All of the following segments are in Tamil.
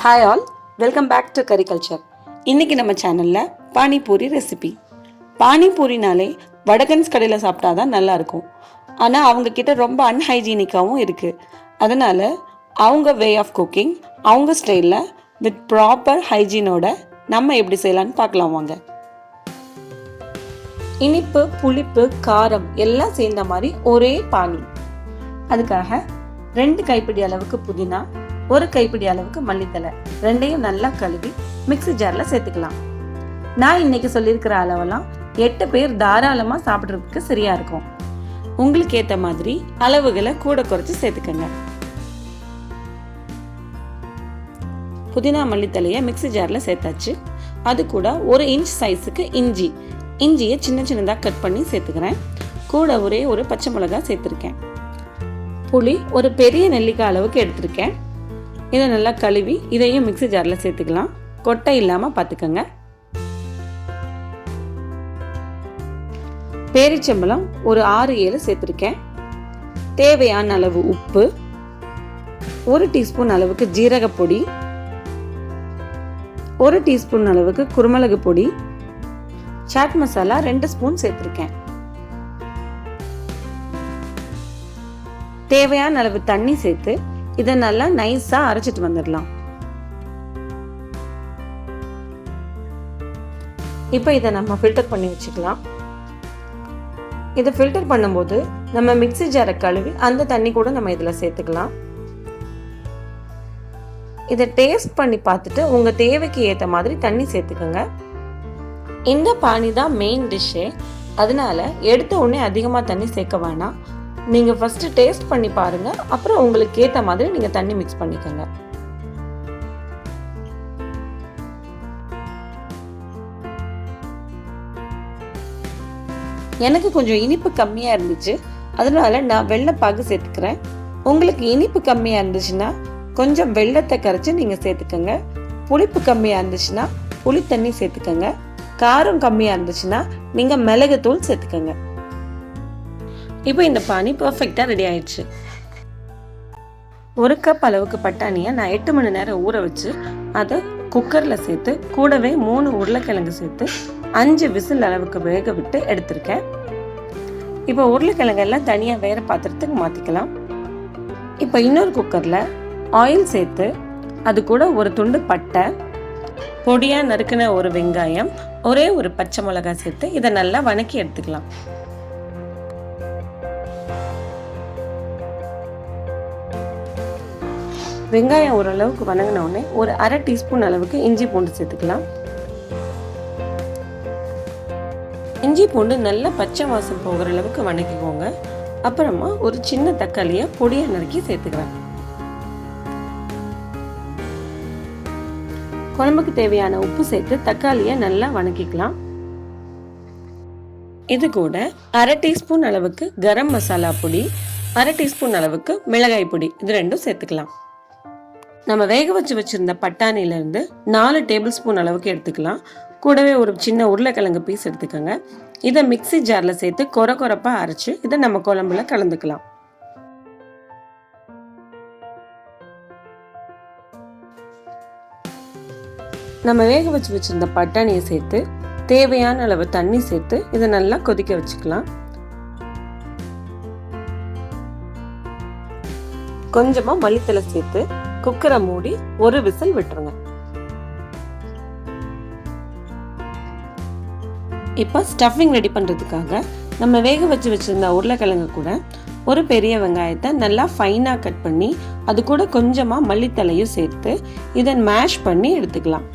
Hi all, welcome back to கரிகல்ச்சர். இன்றைக்கி நம்ம சேனலில் பானிபூரி ரெசிபி. பானிபூரினாலே வடகன்ஸ் கடையில் சாப்பிட்டா தான் நல்லாயிருக்கும். ஆனால் அவங்கக்கிட்ட ரொம்ப அன்ஹைஜீனிக்காகவும் இருக்குது. அதனால் அவங்க வே ஆஃப் குக்கிங், அவங்க ஸ்டைலில் வித் ப்ராப்பர் ஹைஜீனோட நம்ம எப்படி செய்யலான்னு பார்க்கலாம் வாங்க. இனிப்பு, புளிப்பு, காரம் எல்லாம் சேர்ந்த மாதிரி ஒரே பானி. அதுக்காக 2 கைப்பிடி அளவுக்கு புதினா, 1 கைப்பிடி அளவுக்கு மல்லித்தலை, ரெண்டையும் நல்லா கழுவி மிக்ஸி ஜாரில் சேர்த்துக்கலாம். நான் இன்னைக்கு சொல்லியிருக்கிற அளவெல்லாம் 8 பேர் தாராளமாக சாப்பிட்றதுக்கு சரியா இருக்கும். உங்களுக்கு ஏற்ற மாதிரி அளவுகளை கூட குறைச்சி சேர்த்துக்கங்க. புதினா மல்லித்தலையை மிக்ஸி ஜாரில் சேர்த்தாச்சு. அது கூட 1 இன்ச் சைஸுக்கு இஞ்சியை சின்ன சின்னதாக கட் பண்ணி சேர்த்துக்கிறேன். கூட ஒரே ஒரு பச்சை மிளகாய் சேர்த்துருக்கேன். புளி ஒரு பெரிய நெல்லிக்காய் அளவுக்கு எடுத்திருக்கேன். இதை நல்லா கழுவி இதையும் மிக்ஸி ஜாரில் சேர்த்துக்கலாம். கொட்டை இல்லாமல் பார்த்துக்கோங்க. பேரிச்சம்பழம் ஒரு 6-7 சேர்த்துருக்கேன். தேவையான அளவு உப்பு, 1 டீஸ்பூன் அளவுக்கு ஜீரகப்பொடி, 1 டீஸ்பூன் அளவுக்கு குருமிளகு பொடி, சாட் மசாலா 2 ஸ்பூன் சேர்த்துருக்கேன். தேவையான அளவு தண்ணி சேர்த்து இதை நல்லா நைஸா அரைச்சிட்டு வந்துடலாம். இப்போ இதை நம்ம ஃபில்டர் பண்ணி வச்சுக்கலாம். இதை ஃபில்டர் பண்ணும்போது நம்ம மிக்ஸி ஜாரை கழுவி அந்த தண்ணி கூட நம்ம இதில் சேர்த்துக்கலாம். இதை டேஸ்ட் பண்ணி பார்த்துட்டு உங்கள் தேவைக்கு ஏற்ற மாதிரி தண்ணி சேர்த்துக்கோங்க. இந்த பானி தான் மெயின் டிஷ்ஷே. அதனால எடுத்த உடனே அதிகமாக தண்ணி சேர்க்க வேணாம். நீங்கள் ஃபஸ்ட்டு டேஸ்ட் பண்ணி பாருங்கள். அப்புறம் உங்களுக்கு ஏற்ற மாதிரி நீங்கள் தண்ணி மிக்ஸ் பண்ணிக்கோங்க. எனக்கு கொஞ்சம் இனிப்பு கம்மியாக இருந்துச்சு. அதனால நான் வெள்ளைப்பாகு சேர்த்துக்கிறேன். உங்களுக்கு இனிப்பு கம்மியாக இருந்துச்சுன்னா கொஞ்சம் வெள்ளத்தை கரைச்சி நீங்கள் சேர்த்துக்கோங்க. புளிப்பு கம்மியாக இருந்துச்சுன்னா புளி தண்ணி சேர்த்துக்கோங்க. காரம் கம்மியாக இருந்துச்சுன்னா நீங்கள் மிளகுத்தூள் சேர்த்துக்கோங்க. இப்போ இந்த பானி பர்ஃபெக்டாக ரெடி ஆயிடுச்சு. 1 கப் அளவுக்கு பட்டாணியை நான் 8 மணி நேரம் ஊற வச்சு அதை குக்கரில் சேர்த்து கூடவே 3 உருளைக்கிழங்கு சேர்த்து 5 விசில் அளவுக்கு வேக விட்டு எடுத்திருக்கேன். இப்போ உருளைக்கிழங்கெல்லாம் தனியாக வேறு பாத்திரத்துக்கு மாற்றிக்கலாம். இப்போ இன்னொரு குக்கரில் ஆயில் சேர்த்து அது கூட ஒரு துண்டு பட்டை, பொடியாக நறுக்கின ஒரு வெங்காயம், ஒரே ஒரு பச்சை மிளகாய் சேர்த்து இதை நல்லா வதக்கி எடுத்துக்கலாம். வெங்காயம் ஓரளவுக்கு வதங்கினோடனே ஒரு 1/2 டீஸ்பூன் அளவுக்கு இஞ்சி பூண்டு சேர்த்துக்கலாம். இஞ்சி பூண்டு நல்லா பச்சை வாசம் போகிற அளவுக்கு வதக்கிக்கோங்க. அப்புறமா ஒரு சின்ன தக்காளியை பொடியை நறுக்கி சேர்த்துக்கிறேன். குழம்புக்கு தேவையான உப்பு சேர்த்து தக்காளியை நல்லா வதக்கிக்கலாம். இது கூட 1/2 டீஸ்பூன் அளவுக்கு கரம் மசாலா பொடி, 1/2 டீஸ்பூன் அளவுக்கு மிளகாய் பொடி, இது ரெண்டும் சேர்த்துக்கலாம். நம்ம வேக வச்சிருந்த பட்டாணியிலேருந்து 4 டேபிள் ஸ்பூன் அளவுக்கு எடுத்துக்கலாம். கூடவே ஒரு சின்ன உருளைக்கிழங்கு பீஸ் எடுத்துக்கோங்க. இதை மிக்ஸி ஜாரில் சேர்த்து கொரப்பாக அரைச்சி இதை நம்ம குழம்புல கலந்துக்கலாம். நம்ம வேக வச்சிருந்த பட்டாணியை சேர்த்து தேவையான அளவு தண்ணி சேர்த்து இதை நல்லா கொதிக்க வச்சுக்கலாம். கொஞ்சமாக மல்லித்தலை சேர்த்து குக்கரை மூடி 1 விசில் விட்டுருங்க. இப்போ ஸ்டஃபிங் ரெடி பண்ணுறதுக்காக நம்ம வேக வச்சிருந்த உருளைக்கிழங்கு கூட ஒரு பெரிய வெங்காயத்தை நல்லா ஃபைனாக கட் பண்ணி அது கூட கொஞ்சமாக மல்லித்தலையும் சேர்த்து இதை மேஷ் பண்ணி எடுத்துக்கலாம்.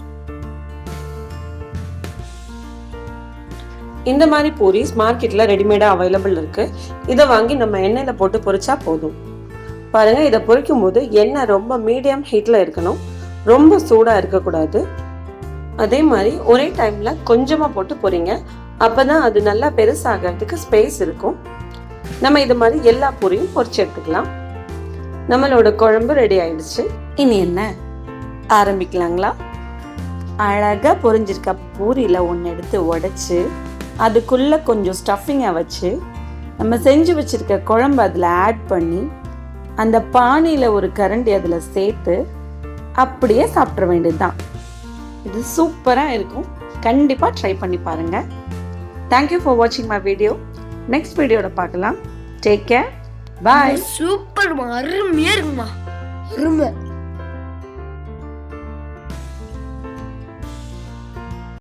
இந்த மாதிரி பூரிஸ் மார்க்கெட்டில் ரெடிமேடாக அவைலபிள் இருக்குது. இதை வாங்கி நம்ம எண்ணெயில் போட்டு பொரிச்சா போதும். பாருங்கள், இதை பொரிக்கும் போது எண்ணெய் ரொம்ப மீடியம் ஹீட்டில் இருக்கணும், ரொம்ப சூடாக இருக்கக்கூடாது. அதே மாதிரி ஒரே டைமில் கொஞ்சமாக போட்டு பொரிங்க. அப்போ தான் அது நல்லா பெருசாகிறதுக்கு ஸ்பேஸ் இருக்கும். நம்ம இது மாதிரி எல்லா பூரியும் பொரிச்சு எடுத்துக்கலாம். நம்மளோட குழம்பு ரெடி ஆயிடுச்சு. இனி என்ன ஆரம்பிக்கலாங்களா? அழகாக பொரிஞ்சிருக்க பூரியில் ஒன்று எடுத்து உடைச்சு அதுக்குள்ளே கொஞ்சம் ஸ்டஃபிங்கை வச்சு நம்ம செஞ்சு வச்சுருக்க குழம்பு அதில் ஆட் பண்ணி அந்த பானியில் ஒரு கரண்டி அதில் சேர்த்து அப்படியே சாப்பிட்ற வேண்டியது தான். இது சூப்பராக இருக்கும். கண்டிப்பாக ட்ரை பண்ணி பாருங்கள். தேங்க்யூ ஃபார் வாட்சிங் மை வீடியோ. நெக்ஸ்ட் வீடியோட பார்க்கலாம். Take care. பாய். சூப்பர்மா, அருமையாக இருக்குமா, அருமை.